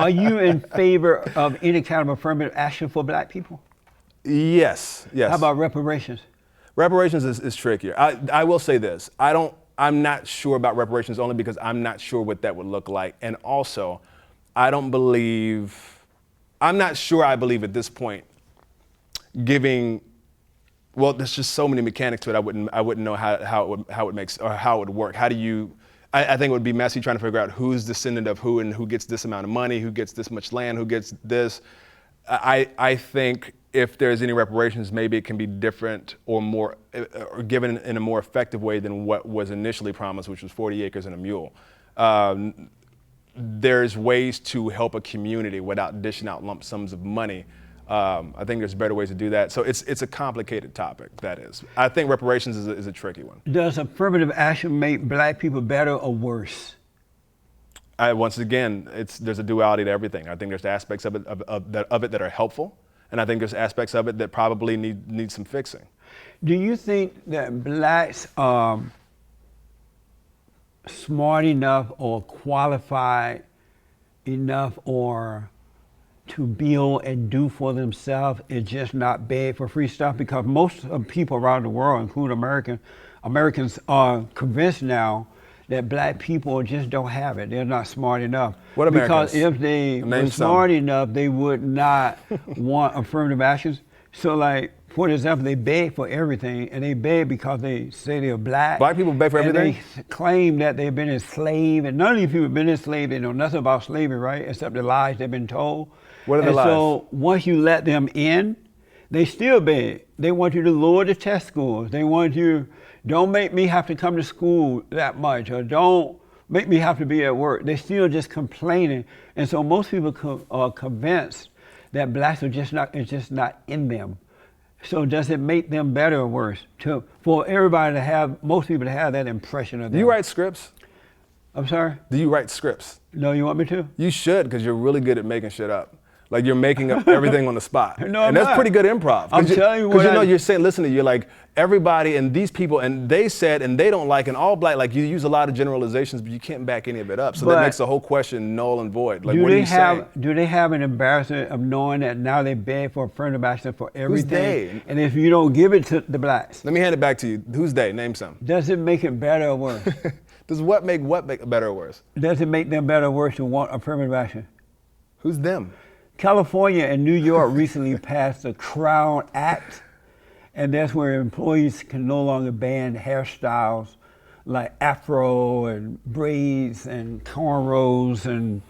Are you in favor of any kind of affirmative action for black people? Yes, yes. How about reparations? Reparations is trickier. I will say this. I'm not sure about reparations only because I'm not sure what that would look like. And also, I'm not sure I believe at this point well, there's just so many mechanics to it. I wouldn't know how it would work. I think it would be messy trying to figure out who's descendant of who and who gets this amount of money, who gets this much land, who gets this. I think if there's any reparations, maybe it can be different or more, or given in a more effective way than what was initially promised, which was 40 acres and a mule. There's ways to help a community without dishing out lump sums of money. I think there's better ways to do that. So it's a complicated topic, that is. I think reparations is a tricky one. Does affirmative action make black people better or worse? Once again, there's a duality to everything. I think there's aspects of it that are helpful, and I think there's aspects of it that probably need some fixing. Do you think that blacks are smart enough or qualified enough or to build and do for themselves and just not beg for free stuff? Because most of people around the world, including Americans, are convinced now that black people just don't have it. They're not smart enough. What Americans? Because if they were smart enough, they would not want affirmative actions. So like, for example, they beg for everything, and they beg because they say they're black. Black people beg for everything? They claim that they've been enslaved, and none of these people have been enslaved. They know nothing about slavery, right? Except the lies they've been told. What are the lies? So once you let them in, they still beg. They want you to lower the test scores. They want you, don't make me have to come to school that much, or don't make me have to be at work. They're still just complaining. And so most people are convinced that blacks are it's just not in them. So does it make them better or worse? For everybody to have, most people to have that impression of them. Do you write scripts? I'm sorry? Do you write scripts? No, you want me to? You should, because you're really good at making shit up. Like you're making up everything on the spot. No, and that's pretty good improv. I'm telling you what. Because you're saying, listen to you, like everybody and these people, and they said, and they don't like, and all black, like you use a lot of generalizations, but you can't back any of it up. So that makes the whole question null and void. Like, what are you saying? Do they have an embarrassment of knowing that now they beg for affirmative action for everything? Who's they? And if you don't give it to the blacks. Let me hand it back to you. Who's they? Name some. Does it make it better or worse? Does what make better or worse? Does it make them better or worse to want affirmative action? Who's them? California and New York recently passed the Crown Act, and that's where employees can no longer ban hairstyles like afro and braids and cornrows and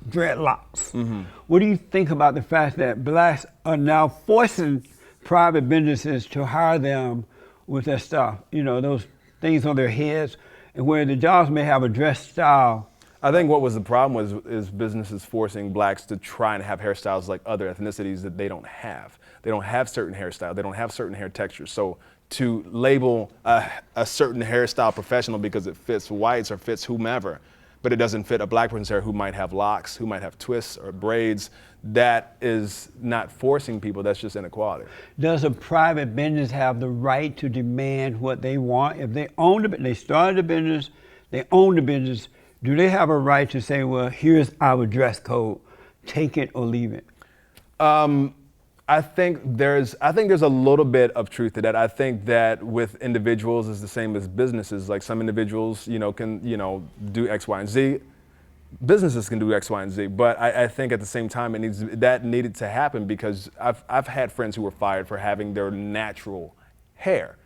dreadlocks. Mm-hmm. What do you think about the fact that blacks are now forcing private businesses to hire them with their stuff? You know, those things on their heads, and where the jobs may have a dress style. I think what was the problem is businesses forcing blacks to try and have hairstyles like other ethnicities that they don't have. They don't have certain hairstyles. They don't have certain hair textures. So to label a certain hairstyle professional because it fits whites or fits whomever, but it doesn't fit a black person's hair who might have locks, who might have twists or braids, that is not forcing people. That's just inequality. Does a private business have the right to demand what they want? If they they started a business, they own the business, do they have a right to say, well, here's our dress code, take it or leave it? I think there's a little bit of truth to that. I think that with individuals is the same as businesses. Like some individuals, can, do X, Y, and Z. Businesses can do X, Y, and Z. But I think at the same time, that needed to happen because I've had friends who were fired for having their natural hair.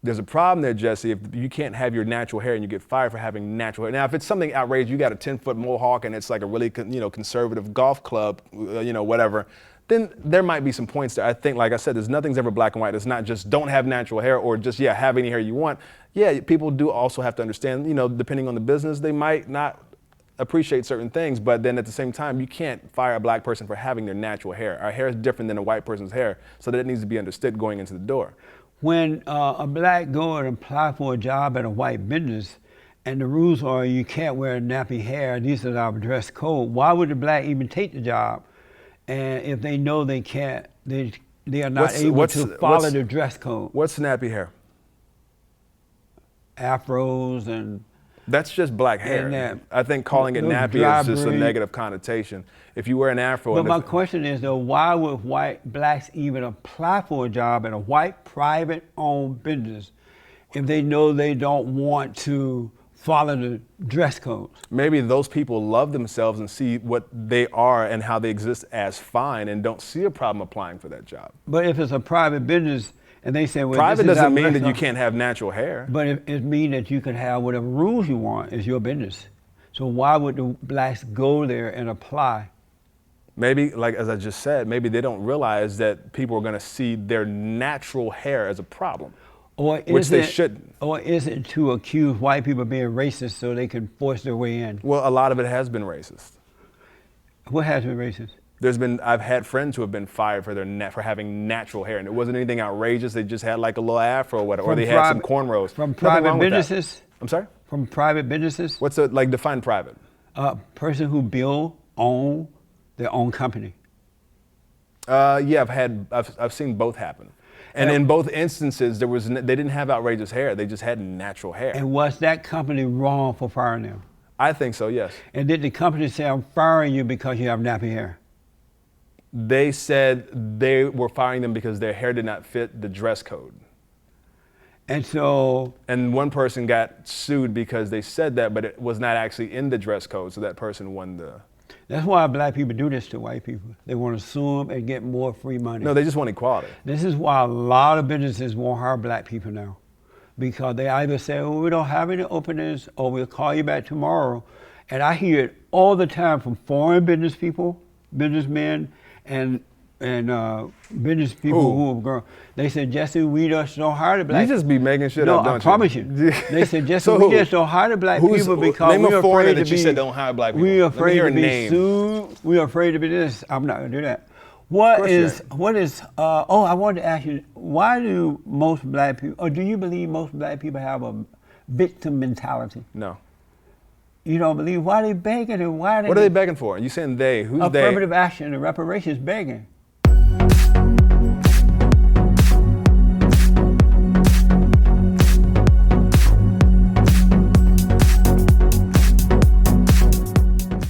There's a problem there, Jesse, if you can't have your natural hair and you get fired for having natural hair. Now, if it's something outrageous, you got a 10-foot mohawk and it's like a really, conservative golf club, whatever, then there might be some points there. I think, like I said, nothing's ever black and white. It's not just don't have natural hair or just, have any hair you want. Yeah, people do also have to understand, depending on the business, they might not appreciate certain things, but then at the same time, you can't fire a black person for having their natural hair. Our hair is different than a white person's hair, so that it needs to be understood going into the door. When a black go and apply for a job at a white business, and the rules are you can't wear nappy hair, these are our dress code, why would the black even take the job? And if they know they can't, they are not able to follow the dress code. What's nappy hair? Afros and That's just black hair. And, I think calling it those nappy dry is just a braids. negative connotation. If you wear an afro, But and my question is though, why would blacks even apply for a job in a white private-owned business if they know they don't want to follow the dress codes? maybe those people love themselves and see what they are and how they exist as fine and don't see a problem applying for that job. But if it's a private business and they say, well, Private this is our doesn't mean that you restaurant, can't have natural hair. but it means that you can have whatever rules you want. It's your business. So why would the blacks go there and apply? Maybe, like as I just said, maybe they don't realize that people are going to see their natural hair as a problem, which they shouldn't. Or is it to accuse white people of being racist so they can force their way in? Well, a lot of it has been racist. What has been racist? I've had friends who have been fired for having natural hair, and it wasn't anything outrageous. They just had like a little afro or whatever, or they had some cornrows. From Nothing private wrong with that. businesses? I'm sorry? From private businesses? What's it like? Define private. A person who own their own company. Yeah, I've seen both happen, and in both instances they didn't have outrageous hair. They just had natural hair. And was that company wrong for firing them? I think so. Yes. And did the company say, I'm firing you because you have nappy hair? They said they were firing them because their hair did not fit the dress code. And so, And one person got sued because they said that, but it was not actually in the dress code. So that person won the. that's why black people do this to white people. They want to sue them and get more free money. No, they just want equality. This is why a lot of businesses won't hire black people now. Because they either say, well, we don't have any openings, or we'll call you back tomorrow. And I hear it all the time from foreign business people, businessmen, and business people who have grown. They said, Jesse, we just don't hire the black people. You just be making shit no, up, don't you? I promise you. They said, Jesse, So we who? just don't hire the black people because name we're a foreigner afraid that to you be. said don't hire black people. We're Let me afraid hear to a be name. sued. We're afraid to be this. I'm not going to do that. What is, I wanted to ask you, why do most black people, or do you believe most black people have a victim mentality? No. You don't believe? Why are they begging and why are they? What are they begging for? You saying they? Who's they? Affirmative action and reparations begging.